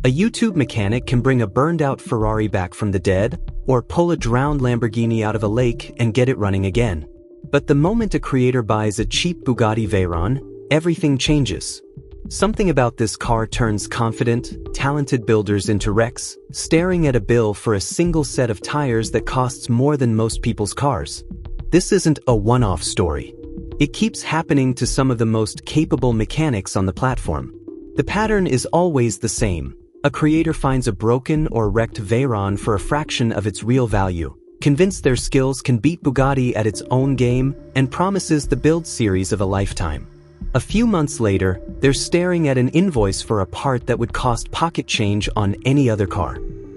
A YouTube mechanic can bring a burned-out Ferrari back from the dead, or pull a drowned Lamborghini out of a lake and get it running again. But the moment a creator buys a cheap Bugatti Veyron, everything changes. Something about this car turns confident, talented builders into wrecks, staring at a bill for a single set of tires that costs more than most people's cars. This isn't a one-off story. It keeps happening to some of the most capable mechanics on the platform. The pattern is always the same. A creator finds a broken or wrecked Veyron for a fraction of its real value, convinced their skills can beat Bugatti at its own game, and promises the build series of a lifetime. A few months later, they're staring at an invoice for a part that would cost pocket change on any other car.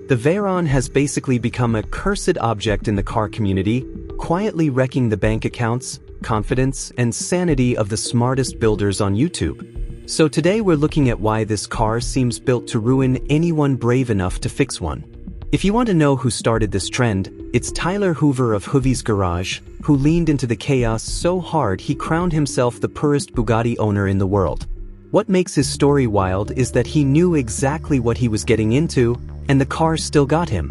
The Veyron has basically become a cursed object in the car community, quietly wrecking the bank accounts, confidence, and sanity of the smartest builders on YouTube. So today we're looking at why this car seems built to ruin anyone brave enough to fix one. If you want to know who started this trend, it's Tyler Hoover of Hoovy's Garage, who leaned into the chaos so hard he crowned himself the poorest Bugatti owner in the world. What makes his story wild is that he knew exactly what he was getting into, and the car still got him.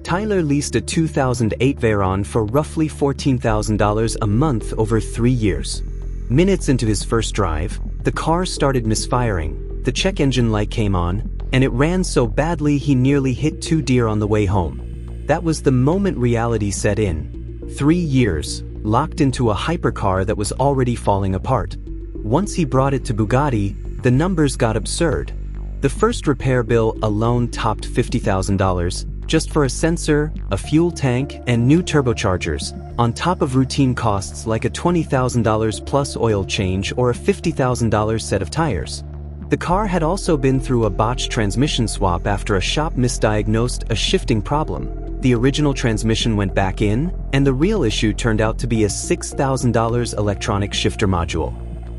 Tyler leased a 2008 Veyron for roughly $14,000 a month over 3 years. Minutes into his first drive, the car started misfiring, the check engine light came on, and it ran so badly he nearly hit 2 deer on the way home. That was the moment reality set in. 3 years, locked into a hypercar that was already falling apart. Once he brought it to Bugatti, the numbers got absurd. The first repair bill alone topped $50,000, just for a sensor, a fuel tank, and new turbochargers, on top of routine costs like a $20,000 plus oil change or a $50,000 set of tires. The car had also been through a botched transmission swap after a shop misdiagnosed a shifting problem. The original transmission went back in, and the real issue turned out to be a $6,000 electronic shifter module.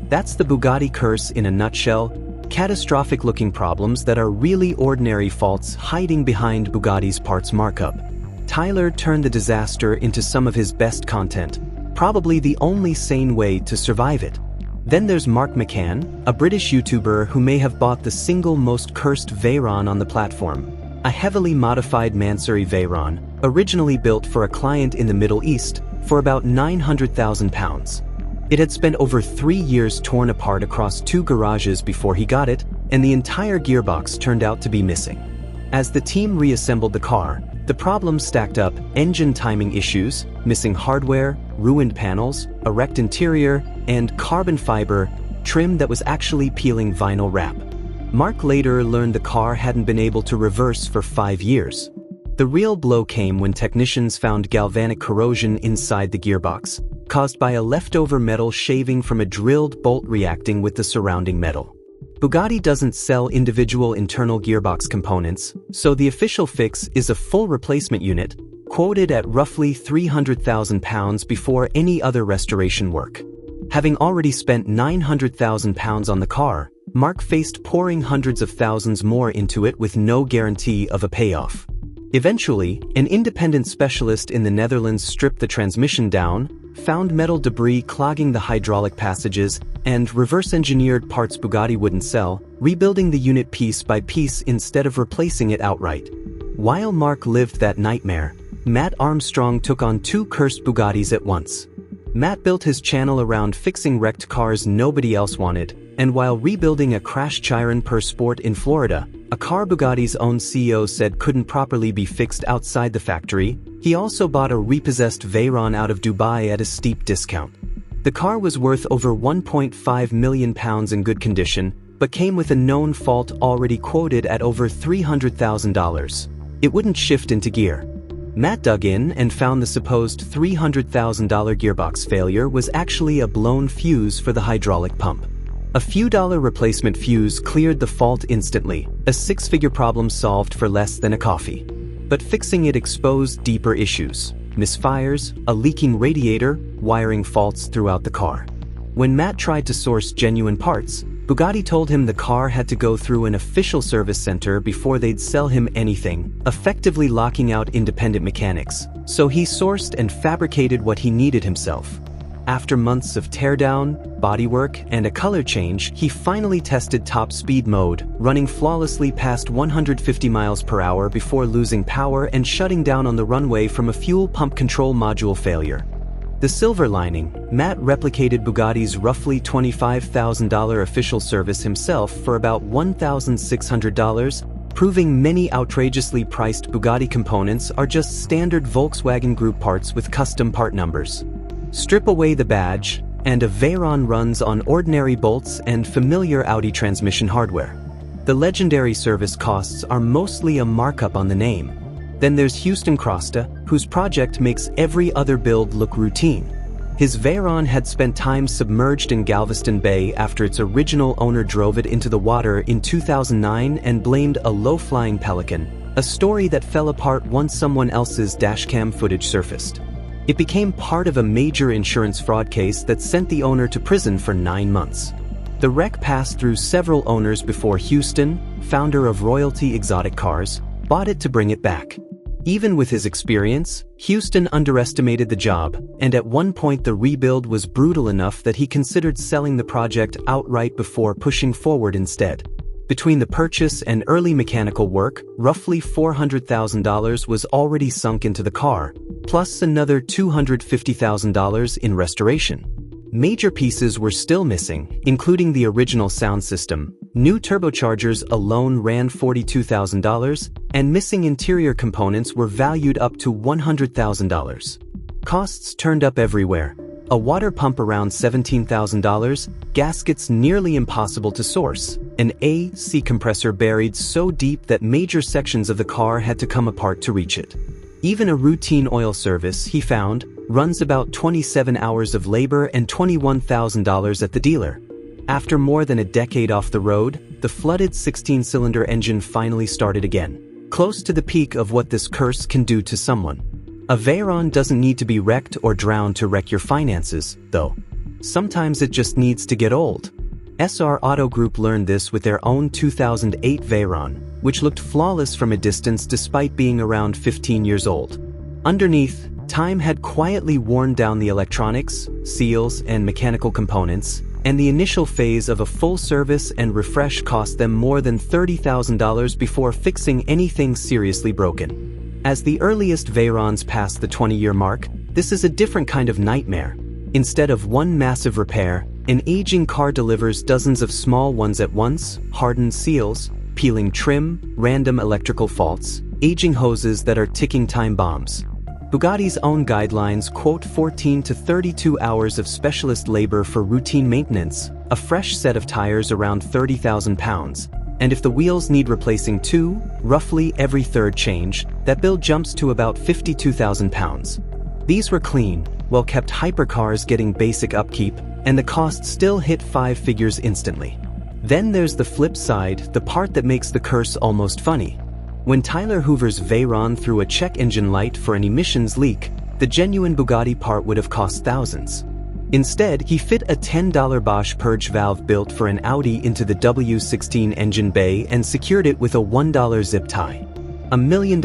That's the Bugatti curse in a nutshell, catastrophic-looking problems that are really ordinary faults hiding behind Bugatti's parts markup. Tyler turned the disaster into some of his best content, probably the only sane way to survive it. Then there's Mark McCann, a British YouTuber who may have bought the single most cursed Veyron on the platform. A heavily modified Mansory Veyron, originally built for a client in the Middle East, for about £900,000. It had spent over 3 years torn apart across 2 garages before he got it, and the entire gearbox turned out to be missing. As the team reassembled the car, the problems stacked up: engine timing issues, missing hardware, ruined panels, a wrecked interior, and carbon fiber trim that was actually peeling vinyl wrap. Mark later learned the car hadn't been able to reverse for 5 years. The real blow came when technicians found galvanic corrosion inside the gearbox, caused by a leftover metal shaving from a drilled bolt reacting with the surrounding metal. Bugatti doesn't sell individual internal gearbox components, so the official fix is a full replacement unit, quoted at roughly £300,000 before any other restoration work. Having already spent £900,000 on the car, Mark faced pouring hundreds of thousands more into it with no guarantee of a payoff. Eventually, an independent specialist in the Netherlands stripped the transmission down, found metal debris clogging the hydraulic passages, and reverse-engineered parts Bugatti wouldn't sell, rebuilding the unit piece by piece instead of replacing it outright. While Mark lived that nightmare, Matt Armstrong took on 2 cursed Bugattis at once. Matt built his channel around fixing wrecked cars nobody else wanted, and while rebuilding a crashed Chiron per Sport in Florida, a car Bugatti's own CEO said couldn't properly be fixed outside the factory, he also bought a repossessed Veyron out of Dubai at a steep discount. The car was worth over £1.5 million in good condition, but came with a known fault already quoted at over $300,000. It wouldn't shift into gear. Matt dug in and found the supposed $300,000 gearbox failure was actually a blown fuse for the hydraulic pump. A few dollar replacement fuse cleared the fault instantly, a 6-figure problem solved for less than a coffee. But fixing it exposed deeper issues: misfires, a leaking radiator, wiring faults throughout the car. When Matt tried to source genuine parts, Bugatti told him the car had to go through an official service center before they'd sell him anything, effectively locking out independent mechanics. So he sourced and fabricated what he needed himself. After months of teardown, bodywork, and a color change, he finally tested top speed mode, running flawlessly past 150 miles per hour before losing power and shutting down on the runway from a fuel pump control module failure. The silver lining, Matt replicated Bugatti's roughly $25,000 official service himself for about $1,600, proving many outrageously priced Bugatti components are just standard Volkswagen Group parts with custom part numbers. Strip away the badge, and a Veyron runs on ordinary bolts and familiar Audi transmission hardware. The legendary service costs are mostly a markup on the name. Then there's Houston Crosta, whose project makes every other build look routine. His Veyron had spent time submerged in Galveston Bay after its original owner drove it into the water in 2009 and blamed a low-flying pelican, a story that fell apart once someone else's dashcam footage surfaced. It became part of a major insurance fraud case that sent the owner to prison for 9 months. The wreck passed through several owners before Houston, founder of Royalty Exotic Cars, bought it to bring it back. Even with his experience, Houston underestimated the job, and at one point the rebuild was brutal enough that he considered selling the project outright before pushing forward instead. Between the purchase and early mechanical work, roughly $400,000 was already sunk into the car, plus another $250,000 in restoration. Major pieces were still missing, including the original sound system. New turbochargers alone ran $42,000, and missing interior components were valued up to $100,000. Costs turned up everywhere. A water pump around $17,000, gaskets nearly impossible to source, an AC compressor buried so deep that major sections of the car had to come apart to reach it. Even a routine oil service, he found, runs about 27 hours of labor and $21,000 at the dealer. After more than a decade off the road, the flooded 16-cylinder engine finally started again, close to the peak of what this curse can do to someone. A Veyron doesn't need to be wrecked or drowned to wreck your finances, though. Sometimes it just needs to get old. SR Auto Group learned this with their own 2008 Veyron, which looked flawless from a distance despite being around 15 years old. Underneath, time had quietly worn down the electronics, seals, and mechanical components, and the initial phase of a full service and refresh cost them more than $30,000 before fixing anything seriously broken. As the earliest Veyrons passed the 20-year mark, this is a different kind of nightmare. Instead of one massive repair, an aging car delivers dozens of small ones at once, hardened seals, peeling trim, random electrical faults, aging hoses that are ticking time bombs. Bugatti's own guidelines quote 14 to 32 hours of specialist labor for routine maintenance, a fresh set of tires around 30,000 pounds, and if the wheels need replacing too, roughly every third change, that bill jumps to about 52,000 pounds. These were clean, well-kept hypercars getting basic upkeep, and the cost still hit 5 figures instantly. Then there's the flip side, the part that makes the curse almost funny. When Tyler Hoover's Veyron threw a check engine light for an emissions leak, the genuine Bugatti part would have cost thousands. Instead, he fit a $10 Bosch purge valve built for an Audi into the W16 engine bay and secured it with a $1 zip tie. A $1 million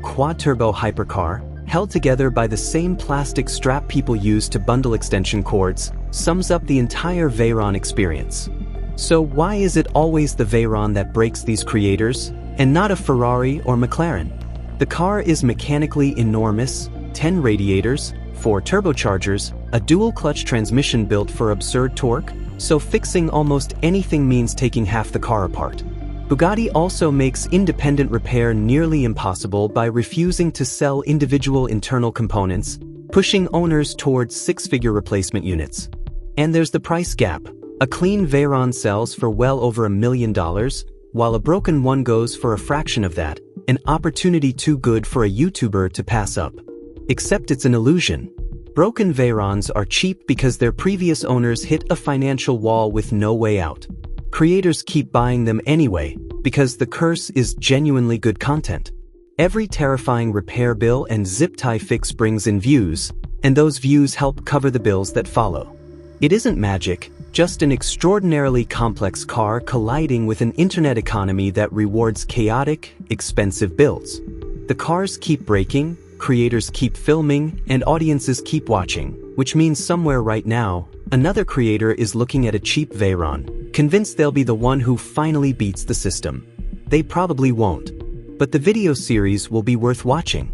quad-turbo hypercar, held together by the same plastic strap people use to bundle extension cords, sums up the entire Veyron experience. So why is it always the Veyron that breaks these creators, and not a Ferrari or McLaren? The car is mechanically enormous, 10 radiators, 4 turbochargers, a dual-clutch transmission built for absurd torque, so fixing almost anything means taking half the car apart. Bugatti also makes independent repair nearly impossible by refusing to sell individual internal components, pushing owners towards 6-figure replacement units. And there's the price gap. A clean Veyron sells for well over $1 million, while a broken one goes for a fraction of that, an opportunity too good for a YouTuber to pass up. Except it's an illusion. Broken Veyrons are cheap because their previous owners hit a financial wall with no way out. Creators keep buying them anyway, because the curse is genuinely good content. Every terrifying repair bill and zip tie fix brings in views, and those views help cover the bills that follow. It isn't magic, just an extraordinarily complex car colliding with an internet economy that rewards chaotic, expensive builds. The cars keep breaking, creators keep filming, and audiences keep watching, which means somewhere right now, another creator is looking at a cheap Veyron, convinced they'll be the one who finally beats the system. They probably won't. But the video series will be worth watching.